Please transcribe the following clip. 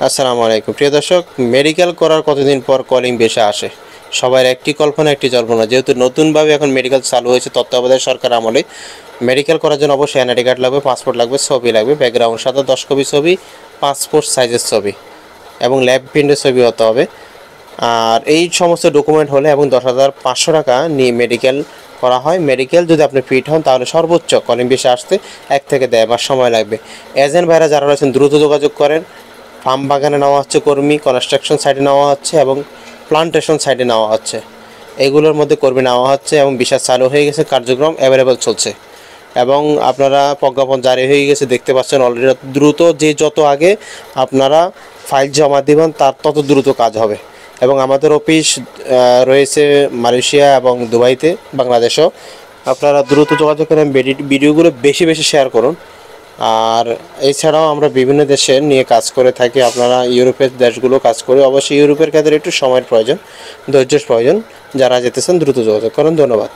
আসসালামু আলাইকুম প্রিয় দর্শক, মেডিকেল করার কতদিন পর কলিং বেশি আসে? সবার একটি কল্পনা, একটি জল্পনা। যেহেতু নতুনভাবে এখন মেডিকেল চালু হয়েছে তত্ত্বাবধায়ক সরকার আমলে, মেডিকেল করার জন্য অবশ্যই এনআইডি কার্ড লাগবে, পাসপোর্ট লাগবে, ছবি লাগবে, ব্যাকগ্রাউন্ড সাথে 10 কপি ছবি, পাসপোর্ট সাইজের ছবি এবং ল্যাব প্রিন্টের ছবি হতে হবে। আর এই সমস্ত ডকুমেন্ট হলে এবং 10,500 টাকা নিয়ে মেডিকেল করা হয়। মেডিকেল যদি আপনি ফিট হন তাহলে সর্বোচ্চ কলিং বেশি আসতে 1 থেকে 1.5 মাস সময় লাগবে। এজেন্ট ভাইরা যারা রয়েছেন দ্রুত যোগাযোগ করেন। ফার্ম বাগানে নেওয়া হচ্ছে কর্মী, কনস্ট্রাকশন সাইটে নেওয়া হচ্ছে এবং প্লান্টেশন সাইটে নেওয়া হচ্ছে। এগুলোর মধ্যে কর্মী নেওয়া হচ্ছে এবং ভিসা চালু হয়ে গেছে, কার্যক্রম অ্যাভেলেবল চলছে এবং আপনারা প্রজ্ঞাপন জারি হয়ে গেছে, দেখতে পাচ্ছেন অলরেডি। দ্রুত যত আগে আপনারা ফাইল জমা দেবেন তার তত দ্রুত কাজ হবে। এবং আমাদের অফিস রয়েছে মালয়েশিয়া এবং দুবাইতে, বাংলাদেশেও। আপনারা দ্রুত যোগাযোগ করেন, ভিডিওগুলো বেশি বেশি শেয়ার করুন। আর এছাড়াও আমরা বিভিন্ন দেশে নিয়ে কাজ করে থাকি। আপনারা ইউরোপের দেশগুলো কাজ করে, অবশ্যই ইউরোপের ক্ষেত্রে একটু সময়ের প্রয়োজন, ধৈর্যের প্রয়োজন। যারা যেতেছেন দ্রুত যোগাযোগ করুন। ধন্যবাদ।